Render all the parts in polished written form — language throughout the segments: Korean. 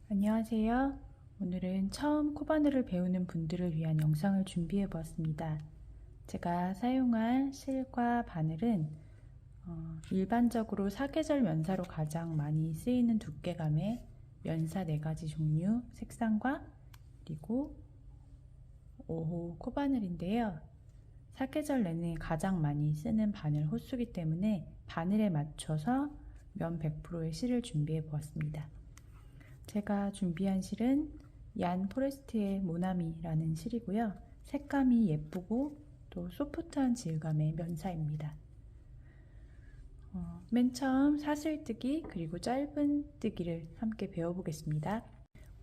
안녕하세요. 오늘은 처음 코바늘을 배우는 분들을 위한 영상을 준비해 보았습니다. 제가 사용할 실과 바늘은 일반적으로 사계절 면사로 가장 많이 쓰이는 두께감의 면사 4가지 종류 색상과 그리고 5호 코바늘인데요. 사계절 내내 가장 많이 쓰는 바늘 호수이기 때문에 바늘에 맞춰서 면 100%의 실을 준비해 보았습니다. 제가 준비한 실은 얀 포레스트의 모나미라는 실이고요. 색감이 예쁘고 또 소프트한 질감의 면사입니다. 맨 처음 사슬뜨기 그리고 짧은뜨기를 함께 배워보겠습니다.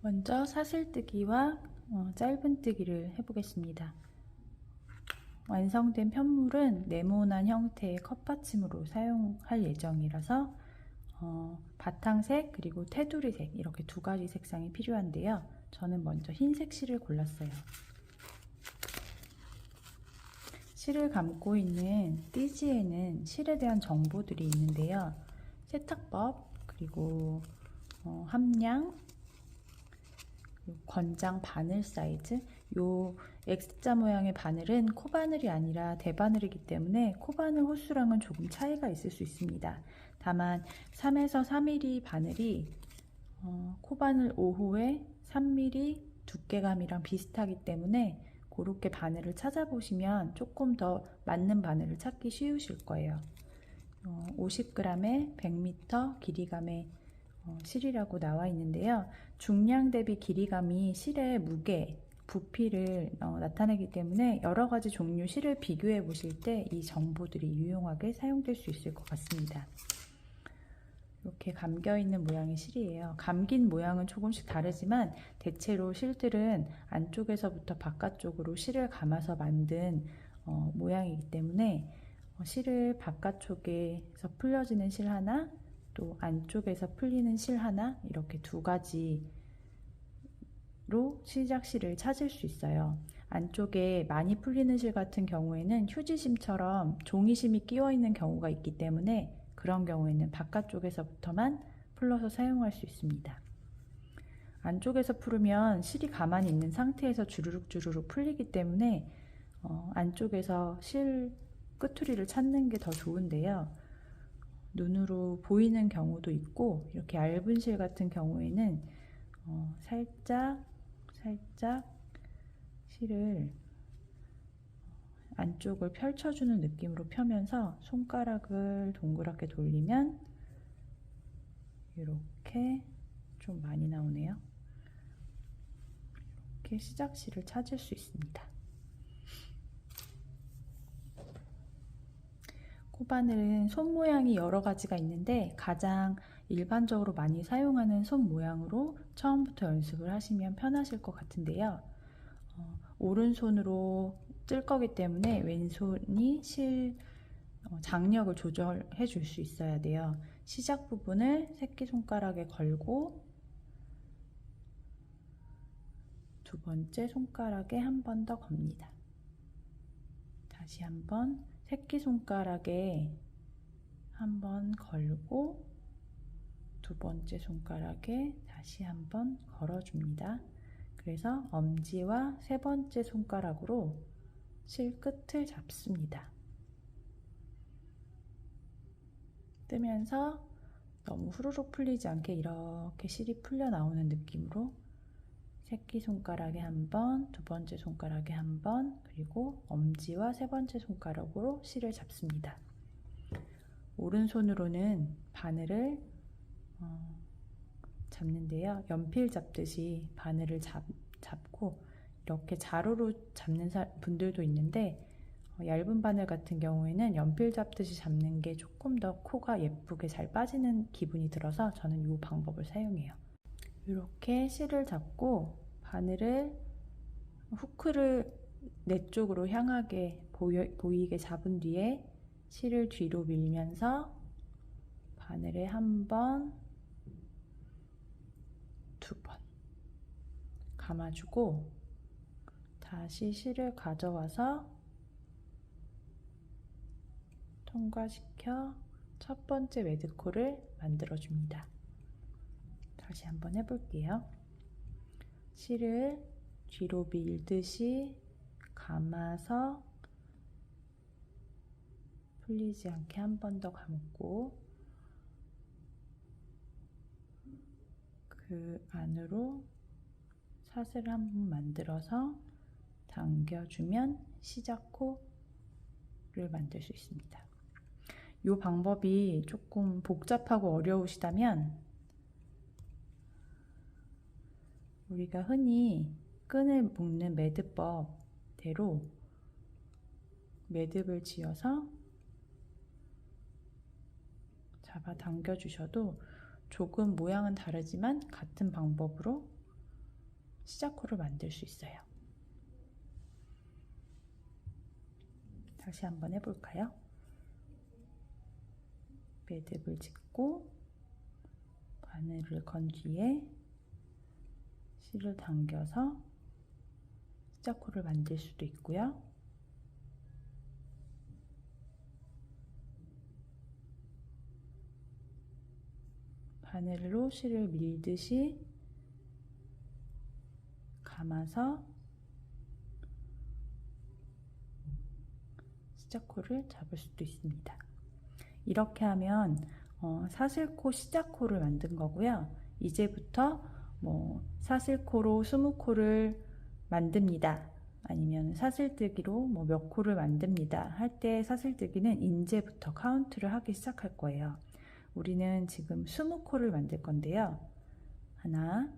먼저 사슬뜨기와 짧은뜨기를 해보겠습니다. 완성된 편물은 네모난 형태의 컵받침으로 사용할 예정이라서 바탕색 그리고 테두리색 이렇게 2가지 색상이 필요한데요. 저는 먼저 흰색 실을 골랐어요. 실을 감고 있는 띠지에는 실에 대한 정보들이 있는데요. 세탁법, 그리고 함량, 권장 바늘 사이즈. 요 X자 모양의 바늘은 코바늘이 아니라 대바늘이기 때문에 코바늘 호수랑은 조금 차이가 있을 수 있습니다. 다만 3에서 4mm 바늘이 코바늘 5호의 3mm 두께감이랑 비슷하기 때문에 그렇게 바늘을 찾아보시면 조금 더 맞는 바늘을 찾기 쉬우실 거예요. 50g에 100m 길이감의 실이라고 나와 있는데요. 중량 대비 길이감이 실의 무게, 부피를 나타내기 때문에 여러 가지 종류 실을 비교해 보실 때 이 정보들이 유용하게 사용될 수 있을 것 같습니다. 이렇게 감겨있는 모양의 실이에요. 감긴 모양은 조금씩 다르지만 대체로 실들은 안쪽에서부터 바깥쪽으로 실을 감아서 만든 모양이기 때문에 실을 바깥쪽에서 풀려지는 실 하나, 또 안쪽에서 풀리는 실 하나, 이렇게 2가지로 시작실을 찾을 수 있어요. 안쪽에 많이 풀리는 실 같은 경우에는 휴지심처럼 종이심이 끼워 있는 경우가 있기 때문에 그런 경우에는 바깥쪽에서부터만 풀러서 사용할 수 있습니다. 안쪽에서 풀으면 실이 가만히 있는 상태에서 주르륵 풀리기 때문에 안쪽에서 실 끄트리를 찾는 게 더 좋은데요. 눈으로 보이는 경우도 있고 이렇게 얇은 실 같은 경우에는 살짝 실을 안쪽을 펼쳐주는 느낌으로 펴면서 손가락을 동그랗게 돌리면 이렇게 좀 많이 나오네요. 이렇게 시작실을 찾을 수 있습니다. 코바늘은 손 모양이 여러 가지가 있는데 가장 일반적으로 많이 사용하는 손 모양으로 처음부터 연습을 하시면 편하실 것 같은데요. 오른손으로 뜰 거기 때문에 왼손이 실 장력을 조절해 줄 수 있어야 돼요. 시작 부분을 새끼손가락에 걸고 2번째 손가락에 한 번 더 겁니다. 다시 한번 새끼손가락에 한 번 걸고 2번째 손가락에 다시 한 번 걸어줍니다. 그래서 엄지와 3번째 손가락으로 실 끝을 잡습니다. 뜨면서 너무 후루룩 풀리지 않게 이렇게 실이 풀려 나오는 느낌으로 새끼손가락에 한 번, 2번째 손가락에 한 번, 그리고 엄지와 3번째 손가락으로 실을 잡습니다. 오른손으로는 바늘을 잡는데요. 연필 잡듯이 바늘을 잡고 이렇게 자루로 잡는 분들도 있는데 얇은 바늘 같은 경우에는 연필 잡듯이 잡는 게 조금 더 코가 예쁘게 잘 빠지는 기분이 들어서 저는 이 방법을 사용해요. 이렇게 실을 잡고 바늘을 후크를 내 쪽으로 향하게 보이게 잡은 뒤에 실을 뒤로 밀면서 바늘에 한 번, 2번 감아주고 다시 실을 가져와서 통과시켜 첫 번째 매듭코를 만들어줍니다. 다시 한번 해볼게요. 실을 뒤로 밀듯이 감아서 풀리지 않게 한 번 더 감고 그 안으로 사슬을 한 번 만들어서 당겨주면 시자코를 만들 수 있습니다. 이 방법이 조금 복잡하고 어려우시다면 우리가 흔히 끈을 묶는 매듭법대로 매듭을 지어서 잡아 당겨 주셔도 조금 모양은 다르지만 같은 방법으로 시자코를 만들 수 있어요. 다시 한번 해볼까요? 매듭을 짚고 바늘을 건 뒤에 실을 당겨서 시자코를 만들 수도 있고요. 바늘로 실을 밀듯이 감아서 시자코를 잡을 수도 있습니다. 이렇게 하면 사슬코 시자코를 만든 거고요. 이제부터 사슬코로 20코를 만듭니다. 아니면 사슬뜨기로 몇 코를 만듭니다. 할 때 사슬뜨기는 이제부터 카운트를 하기 시작할 거예요. 우리는 지금 20코를 만들 건데요. 하나,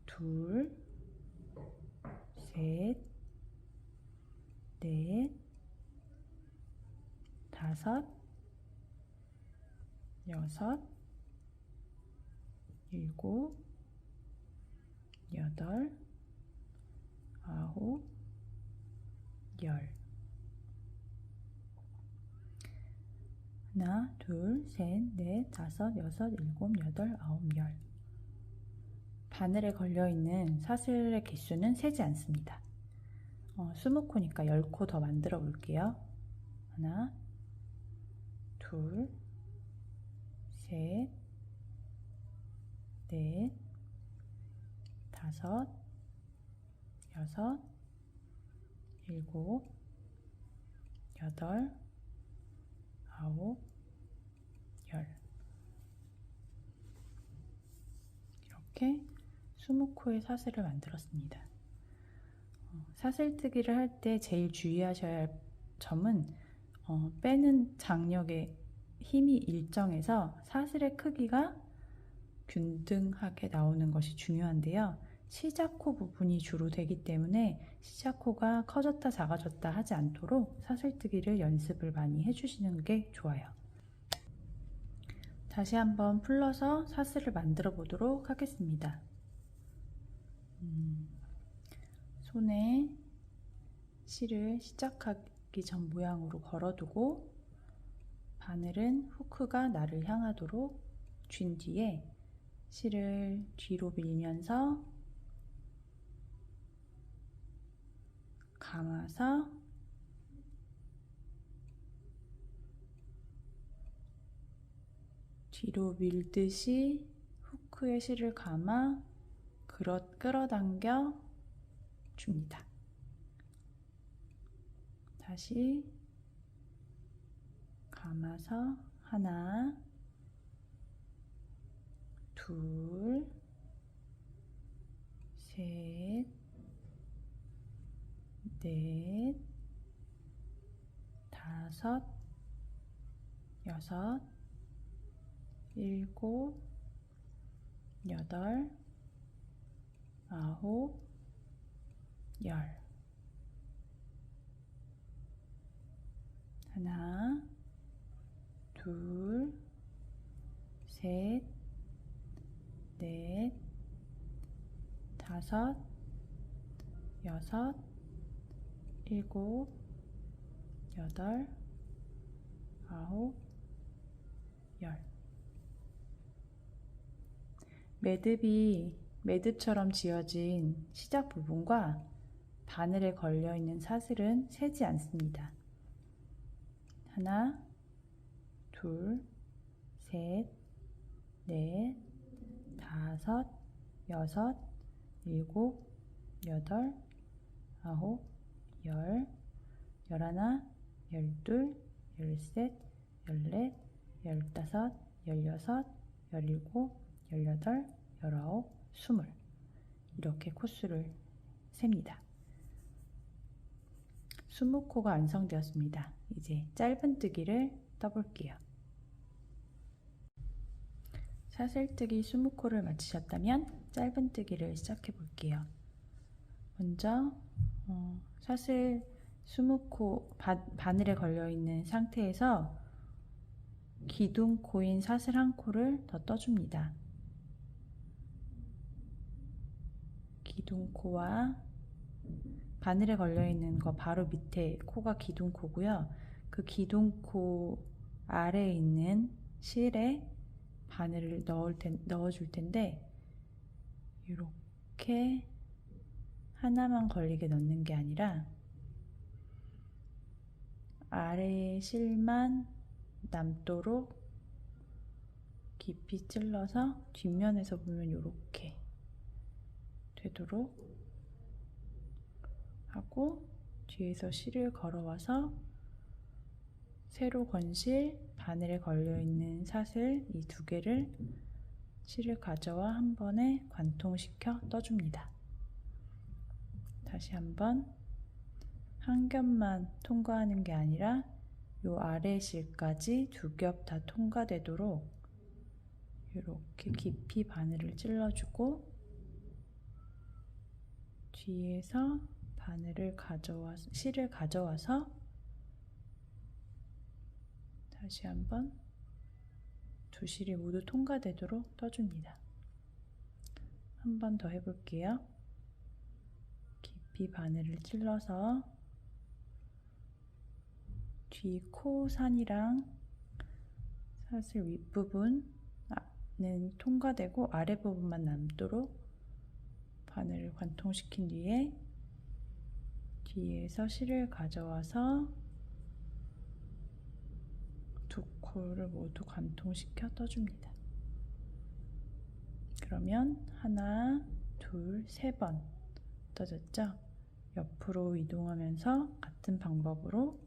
둘, 셋, 넷, 다섯, 여섯, 일곱, 여덟, 아홉, 열. 하나, 둘, 셋, 넷, 다섯, 여섯, 일곱, 여덟, 아홉, 열. 바늘에 걸려있는 사슬의 개수는 세지 않습니다. 20코니까 10코 더 만들어 볼게요. 하나, 둘, 셋, 넷, 다섯, 여섯, 일곱, 여덟, 아홉, 열. 이렇게 20코의 사슬을 만들었습니다. 사슬뜨기를 할 때 제일 주의하셔야 할 점은 빼는 장력의 힘이 일정해서 사슬의 크기가 균등하게 나오는 것이 중요한데요. 시자코 부분이 주로 되기 때문에 시자코가 커졌다 작아졌다 하지 않도록 사슬뜨기를 연습을 많이 해주시는 게 좋아요. 다시 한번 풀러서 사슬을 만들어 보도록 하겠습니다. 손에 실을 시작하기 전 모양으로 걸어두고 바늘은 후크가 나를 향하도록 쥔 뒤에 실을 뒤로 밀면서 감아서 뒤로 밀듯이 후크에 실을 감아 끌어당겨 줍니다. 다시 감아서 하나, 둘, 셋, 넷, 다섯, 여섯, 일곱, 여덟, 아홉, 열. 하나, 둘, 셋, 넷, 다섯, 여섯, 일곱, 여덟, 아홉, 열. 매듭이 매듭처럼 지어진 시작 부분과 바늘에 걸려있는 사슬은 세지 않습니다. 하나, 둘, 셋, 넷, 다섯, 여섯, 일곱, 여덟, 아홉, 열, 열하나, 열둘, 열셋, 열넷, 열다섯, 열여섯, 열일곱, 열여덟, 열아홉, 스물. 이렇게 코수를 셉니다. 20코가 완성되었습니다. 이제 짧은뜨기를 떠볼게요. 사슬뜨기 20코를 마치셨다면 짧은뜨기를 시작해 볼게요. 먼저 사슬 20코 바늘에 걸려있는 상태에서 기둥코인 사슬 1코를 더 떠줍니다. 기둥코와 바늘에 걸려있는 거 바로 밑에 코가 기둥코고요. 그 기둥코 아래에 있는 실에 바늘을 넣어줄 텐데 이렇게 하나만 걸리게 넣는 게 아니라 아래의 실만 남도록 깊이 찔러서 뒷면에서 보면 이렇게 되도록 하고 뒤에서 실을 걸어와서 세로 건실, 바늘에 걸려있는 사슬 이 두 개를 실을 가져와 한 번에 관통시켜 떠줍니다. 다시 한번 한 겹만 통과하는 게 아니라 요 아래 실까지 두 겹 다 통과되도록 이렇게 깊이 바늘을 찔러주고 뒤에서 바늘을 실을 가져와서 다시 한번 두 실이 모두 통과되도록 떠줍니다. 한 번 더 해볼게요. 깊이 바늘을 찔러서 뒤 코산이랑 사슬 윗부분은 통과되고 아랫부분만 남도록 바늘을 관통시킨 뒤에 뒤에서 실을 가져와서 두 코를 모두 관통시켜 떠줍니다. 그러면 하나, 둘, 세 번 떠졌죠? 옆으로 이동하면서 같은 방법으로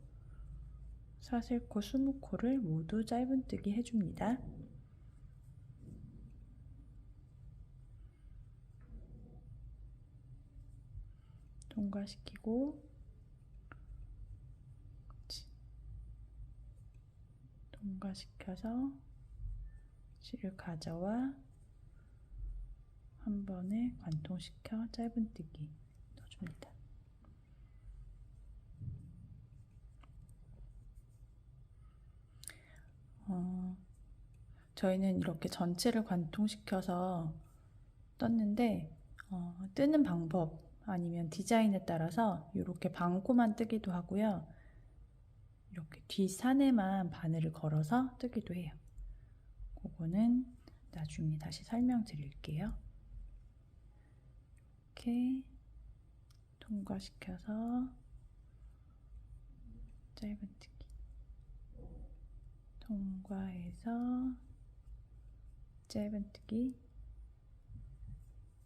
사슬코 20코를 모두 짧은뜨기 해줍니다. 통과시키고 통과시켜서 실을 가져와 한 번에 관통시켜 짧은뜨기 넣어줍니다. 저희는 이렇게 전체를 관통시켜서 떴는데 뜨는 방법 아니면 디자인에 따라서 이렇게 반코만 뜨기도 하고요. 이렇게 뒷산에만 바늘을 걸어서 뜨기도 해요. 그거는 나중에 다시 설명드릴게요. 이렇게 통과시켜서 짧은뜨기 통과해서 짧은뜨기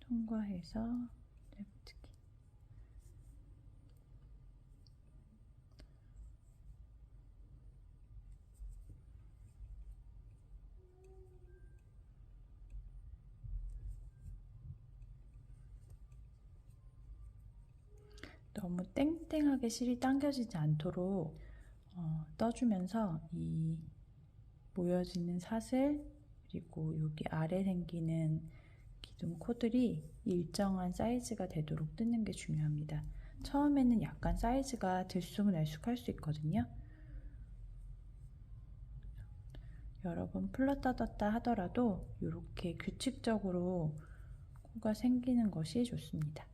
통과해서 짧은뜨기 너무 땡땡하게 실이 당겨지지 않도록 떠주면서 이 모여지는 사슬 그리고 여기 아래 생기는 기둥 코들이 일정한 사이즈가 되도록 뜨는 게 중요합니다. 처음에는 약간 사이즈가 들쑥날쑥할 수 있거든요. 여러 번 풀렀다 떴다 하더라도 이렇게 규칙적으로 코가 생기는 것이 좋습니다.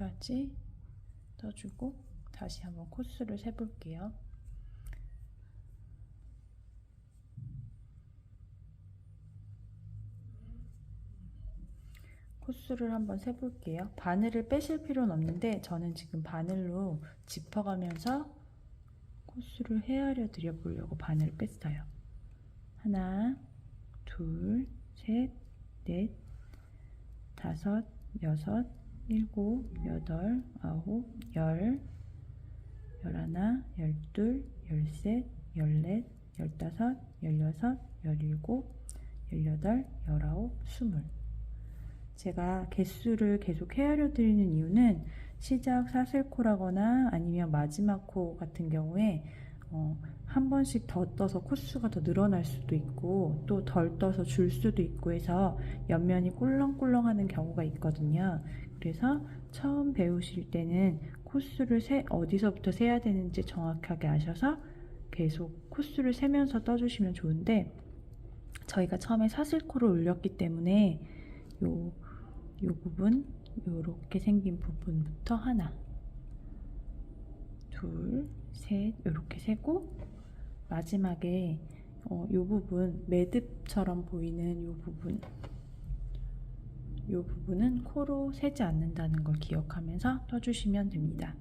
여기까지 떠주고 다시 한번 코수를 세볼게요. 코수를 한번 세볼게요. 바늘을 빼실 필요는 없는데 저는 지금 바늘로 짚어가면서 코수를 헤아려 드려 보려고 바늘을 뺐어요. 하나, 둘, 셋, 넷, 다섯, 여섯, 일곱, 여덟, 아홉, 열, 열하나, 열둘, 열셋, 열넷, 열다섯, 열여섯, 열일곱, 열여덟, 열아홉, 스물. 제가 개수를 계속 헤아려 드리는 이유는 시작 사슬코라거나 아니면 마지막 코 같은 경우에 한 번씩 더 떠서 코수가 더 늘어날 수도 있고 또 덜 떠서 줄 수도 있고 해서 옆면이 꿀렁꿀렁 하는 경우가 있거든요. 그래서 처음 배우실 때는 코수를 어디서부터 세야 되는지 정확하게 아셔서 계속 코수를 세면서 떠주시면 좋은데, 저희가 처음에 사슬코를 올렸기 때문에 요 부분, 요렇게 생긴 부분부터 하나, 둘, 셋, 요렇게 세고 마지막에 요 부분, 매듭처럼 보이는 요 부분은 코로 세지 않는다는 걸 기억하면서 떠주시면 됩니다.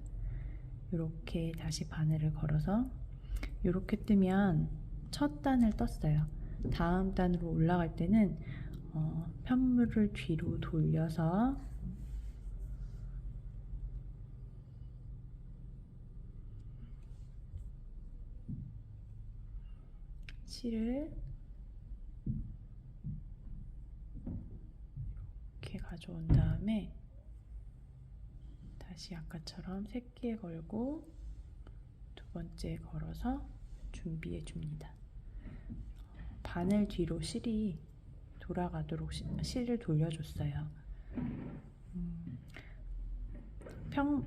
요렇게 다시 바늘을 걸어서 요렇게 뜨면 첫 단을 떴어요. 다음 단으로 올라갈 때는 편물을 뒤로 돌려서 실을 이렇게 가져온 다음에 다시 아까처럼 새끼에 걸고 두 번째 걸어서 준비해 줍니다. 바늘 뒤로 실이 돌아가도록 실을 돌려줬어요.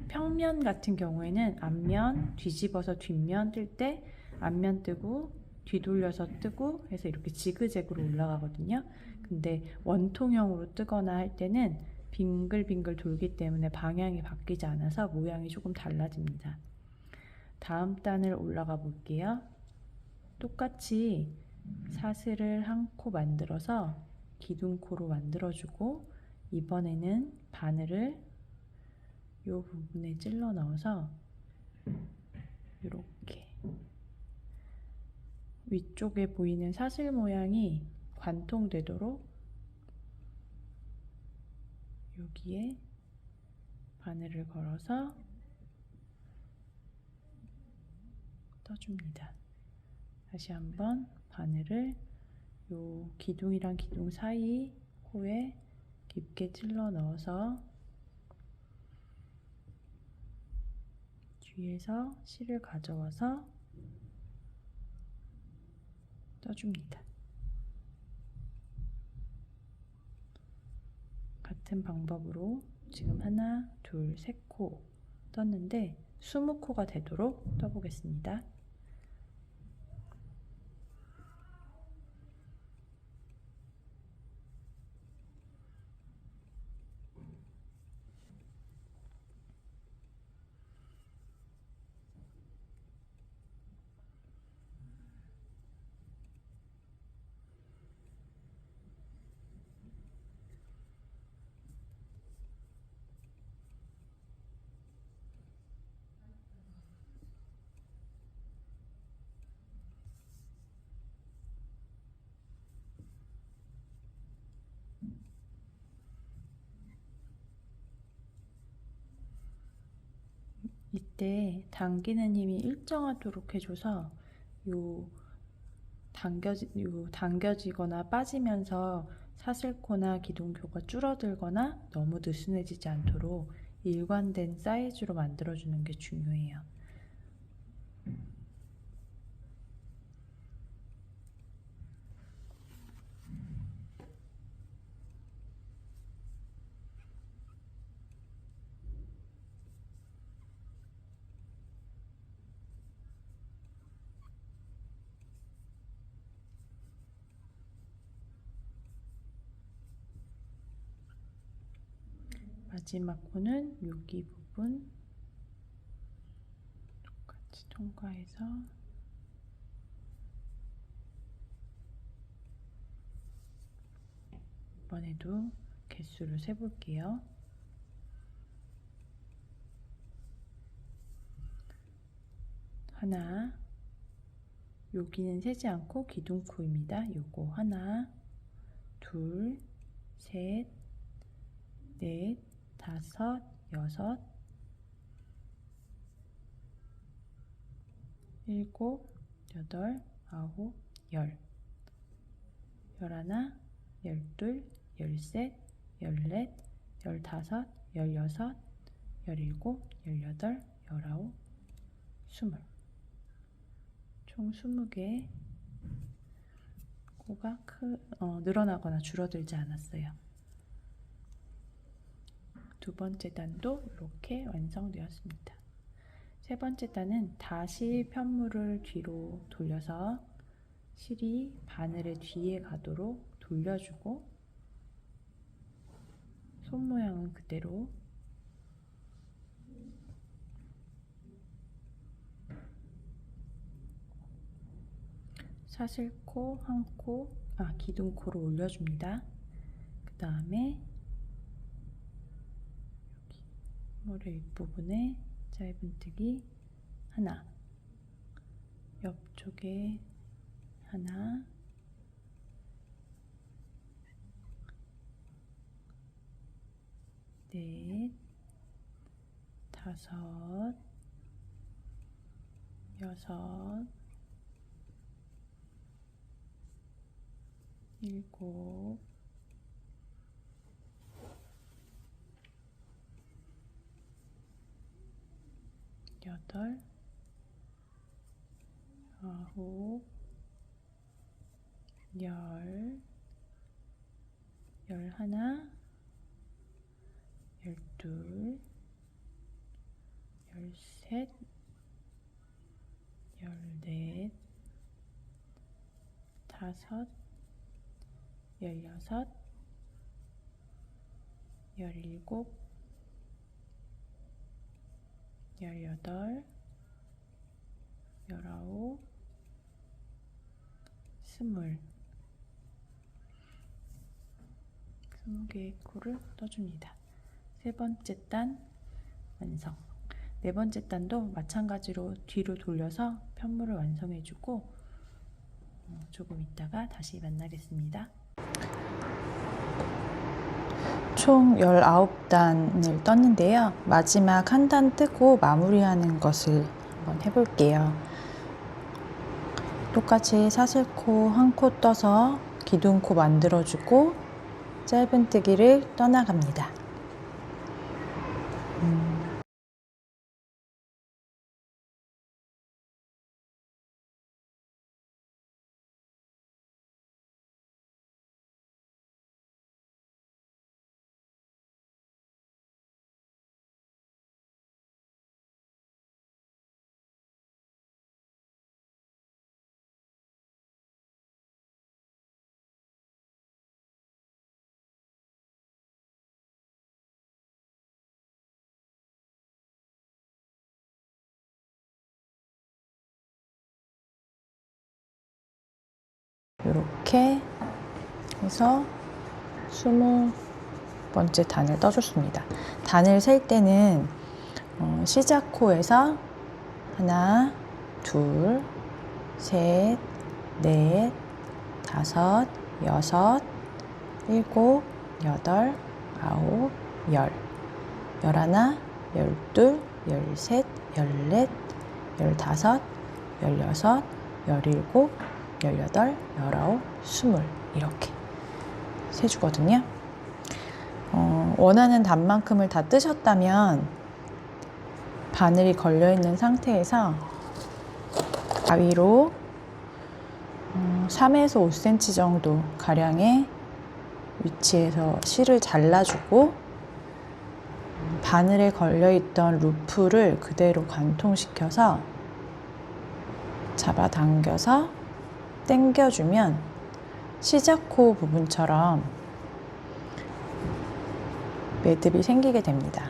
평면 같은 경우에는 앞면 뒤집어서 뒷면 뜰 때 앞면 뜨고 뒤돌려서 뜨고 해서 이렇게 지그재그로 올라가거든요. 근데 원통형으로 뜨거나 할 때는 빙글빙글 돌기 때문에 방향이 바뀌지 않아서 모양이 조금 달라집니다. 다음 단을 올라가 볼게요. 똑같이 사슬을 한 코 만들어서 기둥코로 만들어주고 이번에는 바늘을 이 부분에 찔러 넣어서 이렇게 위쪽에 보이는 사슬 모양이 관통되도록 여기에 바늘을 걸어서 떠줍니다. 다시 한번 바늘을 요 기둥이랑 기둥 사이 코에 깊게 찔러 넣어서 뒤에서 실을 가져와서 떠줍니다. 같은 방법으로 지금 하나, 둘, 셋 코 떴는데 20코가 되도록 떠보겠습니다. 이때 당기는 힘이 일정하도록 해줘서 요 당겨지거나 빠지면서 사슬코나 기둥코가 줄어들거나 너무 느슨해지지 않도록 일관된 사이즈로 만들어주는 게 중요해요. 마지막 코는 여기 부분 통과해서 이번에도 개수를 세볼게요. 하나, 여기는 세지 않고 기둥코입니다. 요거 하나, 둘, 셋, 넷, 다섯, 여섯, 일곱, 여덟, 아홉, 열, 열하나, 열둘, 열셋, 열넷, 열다섯, 열여섯, 열일곱, 열여덟, 열아홉, 스물. 총 20개. 코가 늘어나거나 줄어들지 않았어요. 두 번째 단도 이렇게 완성되었습니다. 세 번째 단은 다시 편물을 뒤로 돌려서 실이 바늘의 뒤에 가도록 돌려주고 손 모양은 그대로 사슬코 한 코, 기둥코로 올려줍니다. 그 다음에 머리 윗부분에 짧은뜨기 하나, 옆쪽에 하나, 넷, 다섯, 여섯, 일곱, 여덟, 아홉, 열, 열하나, 열둘, 열셋, 열넷, 다섯, 열여섯, 열일곱, 열여덟, 열아홉, 스물. 20개의 코를 떠줍니다. 세 번째 단 완성. 네 번째 단도 마찬가지로 뒤로 돌려서 편물을 완성해주고 조금 있다가 다시 만나겠습니다. 총 19단을 떴는데요. 마지막 한 단 뜨고 마무리하는 것을 한번 해볼게요. 똑같이 사슬코 한 코 떠서 기둥코 만들어주고 짧은뜨기를 떠나갑니다. 이렇게 해서 20번째 단을 떠줬습니다. 단을 셀 때는 시작 코에서 하나, 둘, 셋, 넷, 다섯, 여섯, 일곱, 여덟, 아홉, 열, 열하나, 열둘, 열셋, 열넷, 열다섯, 열여섯, 열일곱, 열여덟, 열아홉, 스물 이렇게 세주거든요. 원하는 단만큼을 다 뜨셨다면 바늘이 걸려있는 상태에서 가위로 3에서 5cm 정도 가량의 위치에서 실을 잘라주고 바늘에 걸려있던 루프를 그대로 관통시켜서 잡아당겨서 당겨주면 시작코 부분처럼 매듭이 생기게 됩니다.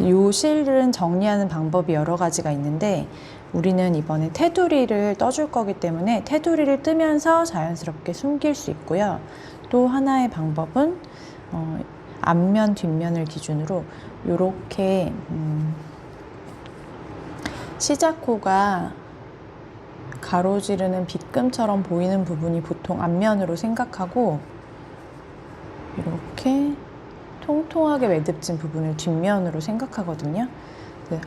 이 실은 정리하는 방법이 여러 가지가 있는데 우리는 이번에 테두리를 떠줄 거기 때문에 테두리를 뜨면서 자연스럽게 숨길 수 있고요. 또 하나의 방법은 앞면, 뒷면을 기준으로 이렇게 시작코가 가로지르는 빗금처럼 보이는 부분이 보통 앞면으로 생각하고 이렇게 통통하게 매듭진 부분을 뒷면으로 생각하거든요.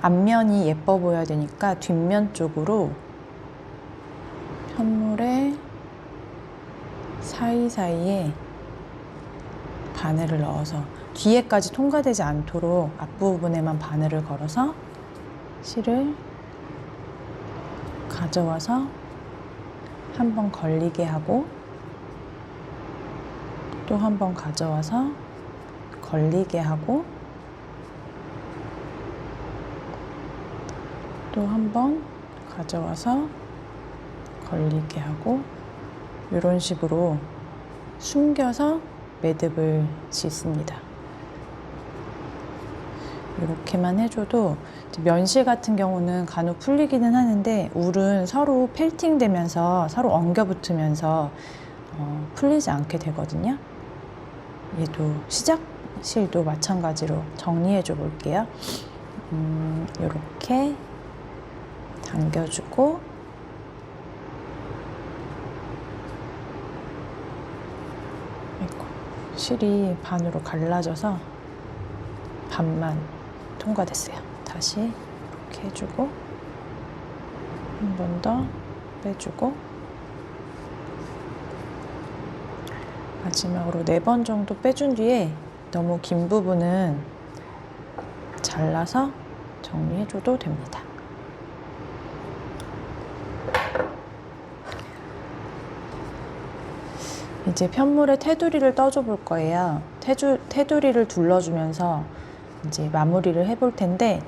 앞면이 예뻐 보여야 되니까 뒷면 쪽으로 편물의 사이사이에 바늘을 넣어서 뒤에까지 통과되지 않도록 앞부분에만 바늘을 걸어서 실을 가져와서 한번 걸리게 하고 또 한 번 가져와서 걸리게 하고 또 한 번 가져와서 걸리게 하고 이런 식으로 숨겨서 매듭을 짓습니다. 이렇게만 해줘도 면실 같은 경우는 간혹 풀리기는 하는데 울은 서로 펠팅 되면서 서로 엉겨 붙으면서 풀리지 않게 되거든요. 얘도 시작실도 마찬가지로 정리해 줘 볼게요. 이렇게 당겨주고 실이 반으로 갈라져서 반만 통과됐어요. 다시 이렇게 해주고 한 번 더 빼주고 마지막으로 4번 정도 빼준 뒤에 너무 긴 부분은 잘라서 정리해줘도 됩니다. 이제 편물에 테두리를 떠줘 볼 거예요. 테두리를 둘러주면서 이제 마무리를 해볼 텐데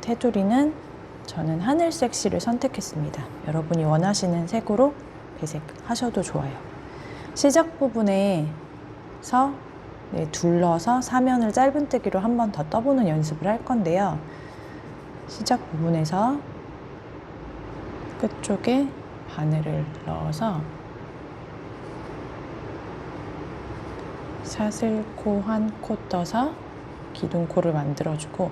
테두리는 저는 하늘색 실을 선택했습니다. 여러분이 원하시는 색으로 배색하셔도 좋아요. 시작 부분에서 둘러서 사면을 짧은뜨기로 한 번 더 떠보는 연습을 할 건데요. 시작 부분에서 끝쪽에 바늘을 넣어서 사슬코 한 코 떠서 기둥코를 만들어주고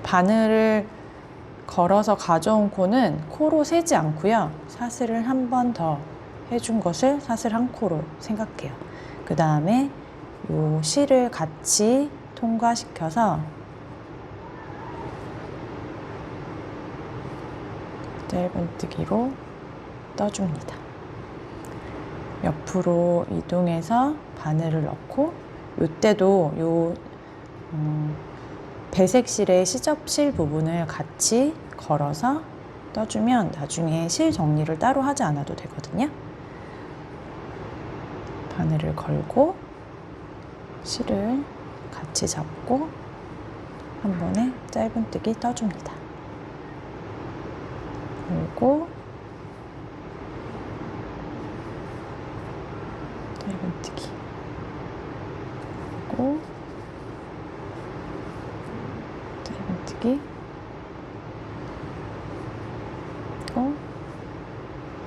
바늘을 걸어서 가져온 코는 코로 세지 않고요. 사슬을 한 번 더 해준 것을 사슬 한 코로 생각해요. 그 다음에 요 실을 같이 통과시켜서 짧은뜨기로 떠줍니다. 옆으로 이동해서 바늘을 넣고 이때도 요 배색실의 시접실 부분을 같이 걸어서 떠주면 나중에 실 정리를 따로 하지 않아도 되거든요. 바늘을 걸고 실을 같이 잡고 한 번에 짧은뜨기 떠줍니다. 걸고 짧은뜨기 걸고 짧은뜨기 또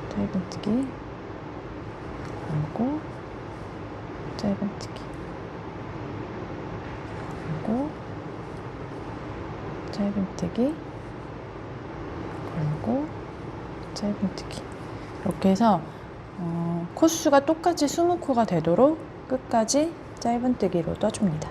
짧은뜨기 걸고 짧은뜨기 걸고 짧은뜨기 걸고 짧은뜨기 이렇게 해서 코수가 똑같이 20코가 되도록 끝까지 짧은뜨기로 떠줍니다.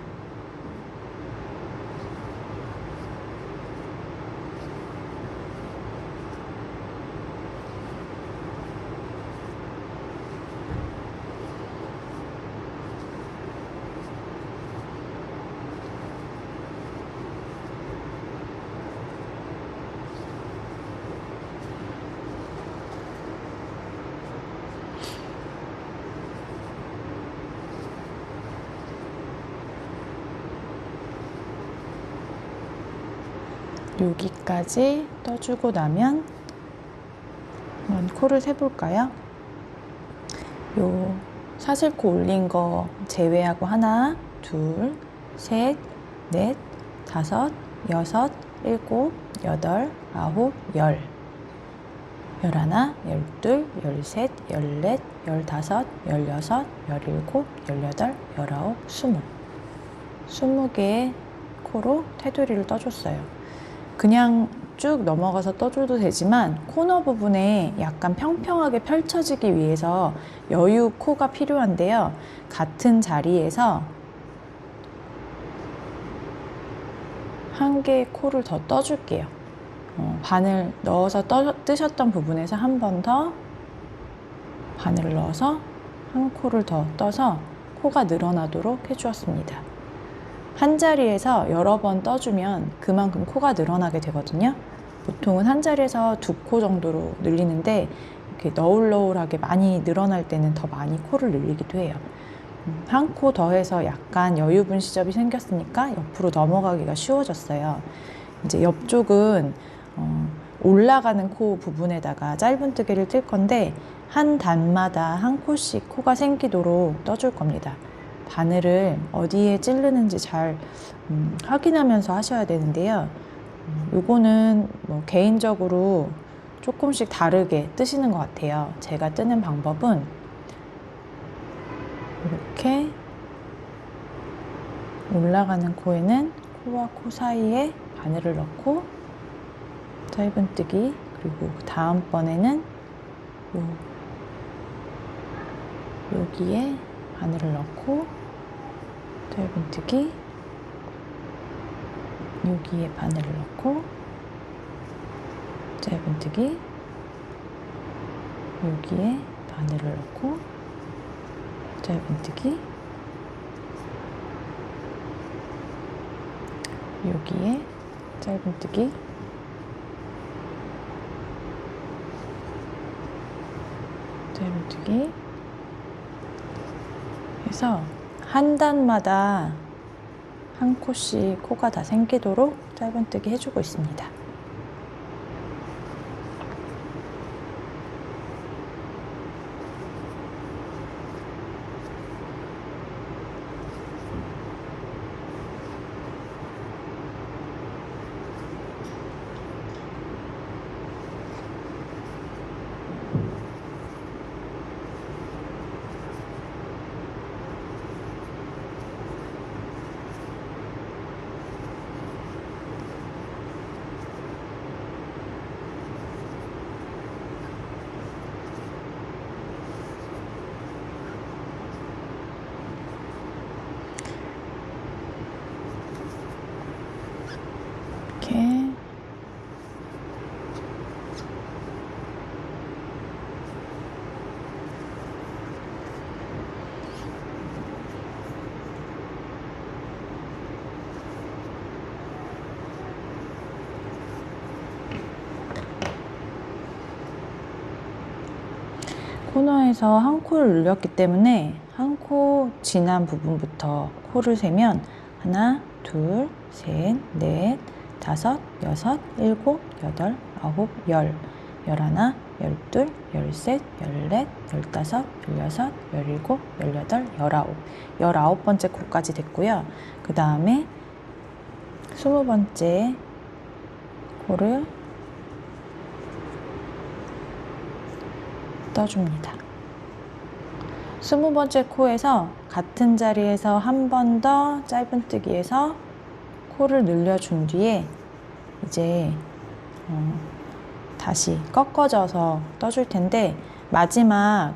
여기까지 떠주고 나면 한번 코를 세볼까요? 요 사슬코 올린 거 제외하고 하나, 둘, 셋, 넷, 다섯, 여섯, 일곱, 여덟, 아홉, 열. 열하나, 열둘, 열셋, 열넷, 열다섯, 열여섯, 열일곱, 열여덟, 열아홉, 스무. 20개의 코로 테두리를 떠줬어요. 그냥 쭉 넘어가서 떠줘도 되지만 코너 부분에 약간 평평하게 펼쳐지기 위해서 여유 코가 필요한데요. 같은 자리에서 한 개의 코를 더 떠줄게요. 바늘 넣어서 뜨셨던 부분에서 한 번 더 바늘을 넣어서 한 코를 더 떠서 코가 늘어나도록 해주었습니다. 한 자리에서 여러 번 떠주면 그만큼 코가 늘어나게 되거든요. 보통은 한 자리에서 2코 정도로 늘리는데 이렇게 너울너울하게 많이 늘어날 때는 더 많이 코를 늘리기도 해요. 한 코 더해서 약간 여유분 시접이 생겼으니까 옆으로 넘어가기가 쉬워졌어요. 이제 옆쪽은 올라가는 코 부분에다가 짧은뜨기를 뜰 건데 한 단마다 한 코씩 코가 생기도록 떠줄 겁니다. 바늘을 어디에 찌르는지 잘 확인하면서 하셔야 되는데요. 요거는 뭐 개인적으로 조금씩 다르게 뜨시는 것 같아요. 제가 뜨는 방법은 이렇게 올라가는 코에는 코와 코 사이에 바늘을 넣고 짧은뜨기, 그리고 다음번에는 여기에 바늘을 넣고 짧은뜨기, 여기에 바늘을 넣고 짧은뜨기, 여기에 바늘을 넣고 짧은뜨기, 여기에 짧은뜨기, 짧은뜨기 해서 한 단마다 한 코씩 코가 다 생기도록 짧은뜨기 해주고 있습니다. 이렇게 코너에서 한 코를 눌렸기 때문에 한 코 지난 부분부터 코를 세면 하나, 둘, 셋, 넷, 다섯, 여섯, 일곱, 여덟, 아홉, 열, 열하나, 열둘, 열셋, 열넷, 열다섯, 열여섯, 열일곱, 열여덟, 열아홉, 19번째 코까지 됐고요. 그 다음에 20번째 코를 떠줍니다. 20번째 코에서 같은 자리에서 한 번 더 짧은뜨기해서 코를 늘려준 뒤에 이제 다시 꺾어져서 떠줄 텐데 마지막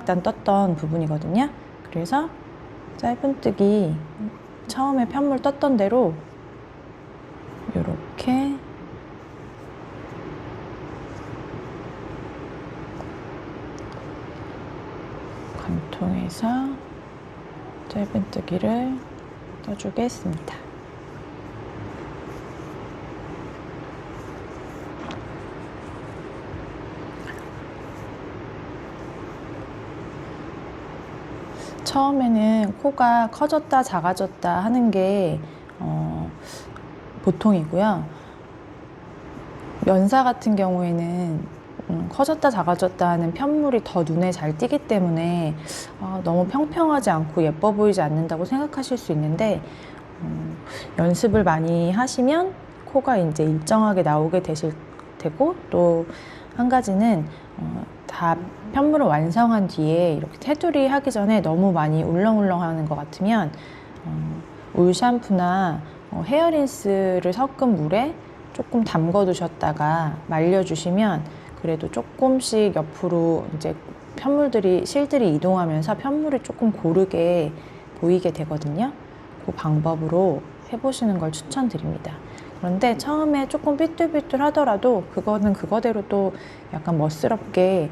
단 떴던 부분이거든요. 그래서 짧은뜨기 처음에 편물 떴던 대로 이렇게 관통해서 짧은뜨기를 떠주겠습니다. 처음에는 코가 커졌다 작아졌다 하는 게 보통이고요. 면사 같은 경우에는 커졌다 작아졌다 하는 편물이 더 눈에 잘 띄기 때문에 너무 평평하지 않고 예뻐 보이지 않는다고 생각하실 수 있는데, 연습을 많이 하시면 코가 이제 일정하게 나오게 되실 테고, 또 한 가지는 다 편물을 완성한 뒤에 이렇게 테두리 하기 전에 너무 많이 울렁울렁 하는 것 같으면 울 샴푸나 헤어린스를 섞은 물에 조금 담궈 두셨다가 말려주시면 그래도 조금씩 옆으로 이제 실들이 이동하면서 편물이 조금 고르게 보이게 되거든요. 그 방법으로 해보시는 걸 추천드립니다. 그런데 처음에 조금 삐뚤삐뚤 하더라도 그거는 그거대로 또 약간 멋스럽게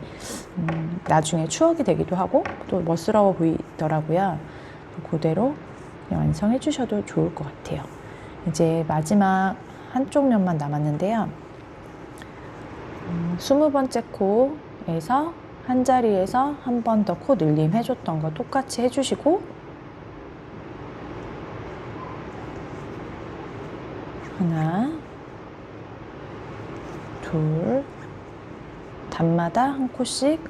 나중에 추억이 되기도 하고 또 멋스러워 보이더라고요. 그대로 그냥 완성해 주셔도 좋을 것 같아요. 이제 마지막 한쪽 면만 남았는데요. 20번째 코에서 한 자리에서 한 번 더 코 늘림 해줬던 거 똑같이 해주시고, 하나, 둘, 단마다 한 코씩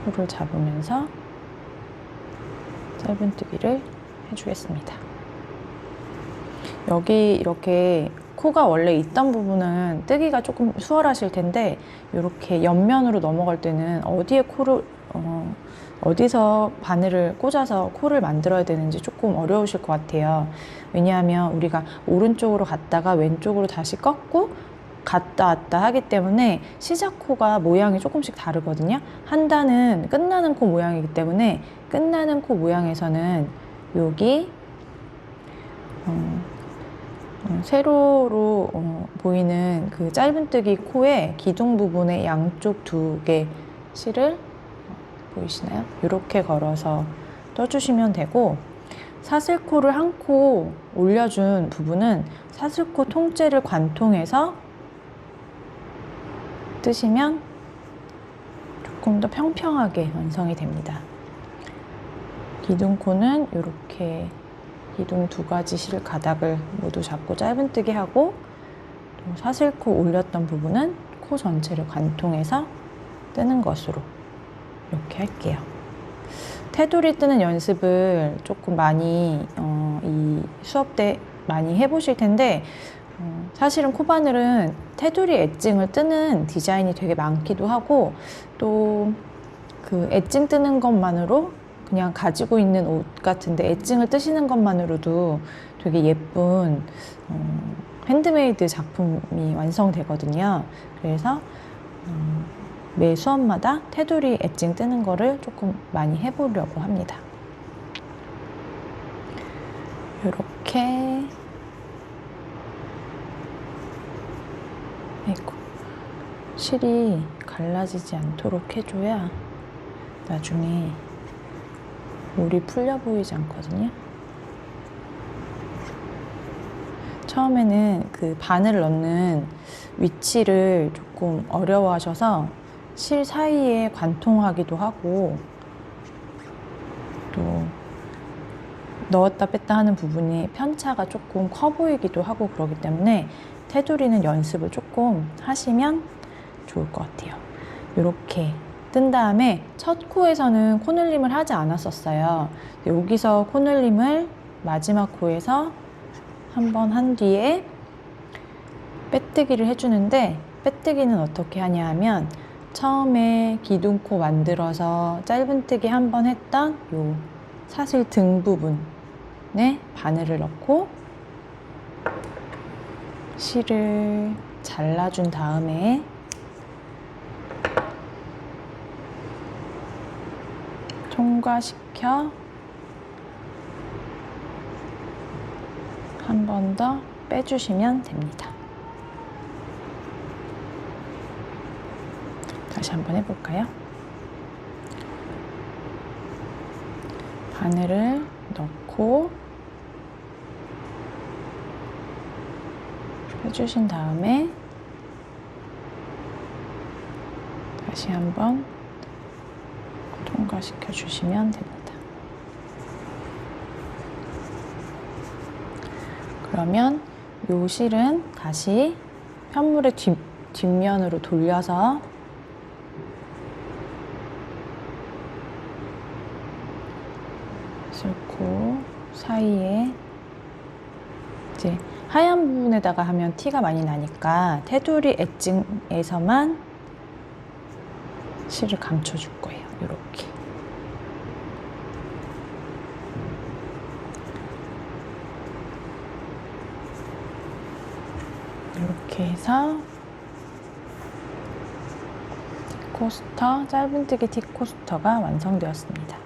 코를 잡으면서 짧은뜨기를 해주겠습니다. 여기 이렇게 코가 원래 있던 부분은 뜨기가 조금 수월하실 텐데, 이렇게 옆면으로 넘어갈 때는 어디서 바늘을 꽂아서 코를 만들어야 되는지 조금 어려우실 것 같아요. 왜냐하면 우리가 오른쪽으로 갔다가 왼쪽으로 다시 꺾고 갔다 왔다 하기 때문에 시작 코가 모양이 조금씩 다르거든요. 한 단은 끝나는 코 모양이기 때문에 끝나는 코 모양에서는 여기 세로로 보이는 그 짧은뜨기 코의 기둥 부분에 양쪽 2개 실을 보이시나요? 이렇게 걸어서 떠주시면 되고, 사슬코를 한 코 올려준 부분은 사슬코 통째를 관통해서 뜨시면 조금 더 평평하게 완성이 됩니다. 기둥코는 이렇게 기둥 2가지 실 가닥을 모두 잡고 짧은뜨기 하고, 또 사슬코 올렸던 부분은 코 전체를 관통해서 뜨는 것으로 이렇게 할게요. 테두리 뜨는 연습을 조금 많이 이 수업 때 많이 해보실 텐데, 사실은 코바늘은 테두리 엣징을 뜨는 디자인이 되게 많기도 하고, 또 그 엣징 뜨는 것만으로 그냥 가지고 있는 옷 같은데 엣징을 뜨시는 것만으로도 되게 예쁜 핸드메이드 작품이 완성되거든요. 그래서 매 수업마다 테두리 엣징 뜨는 거를 조금 많이 해보려고 합니다. 이렇게 실이 갈라지지 않도록 해줘야 나중에 물이 풀려 보이지 않거든요. 처음에는 그 바늘을 넣는 위치를 조금 어려워하셔서 실 사이에 관통하기도 하고, 또 넣었다 뺐다 하는 부분이 편차가 조금 커 보이기도 하고 그러기 때문에 테두리는 연습을 조금 하시면 좋을 것 같아요. 이렇게 뜬 다음에 첫 코에서는 코늘림을 하지 않았었어요. 여기서 코늘림을 마지막 코에서 한번 한 뒤에 빼뜨기를 해주는데, 빼뜨기는 어떻게 하냐 하면 처음에 기둥코 만들어서 짧은뜨기 한번 했던 요 사슬 등 부분에 바늘을 넣고 실을 잘라준 다음에 통과시켜 한 번 더 빼주시면 됩니다. 다시 한번 해볼까요? 바늘을 넣고 해주신 다음에 다시 한번 통과시켜 주시면 됩니다. 그러면 요 실은 다시 편물의 뒷면으로 돌려서 뚫고 사이에 이제 하얀 부분에다가 하면 티가 많이 나니까 테두리 엣징에서만 실을 감춰줄 거예요. 이렇게. 이렇게 해서 티코스터, 짧은뜨기 티코스터가 완성되었습니다.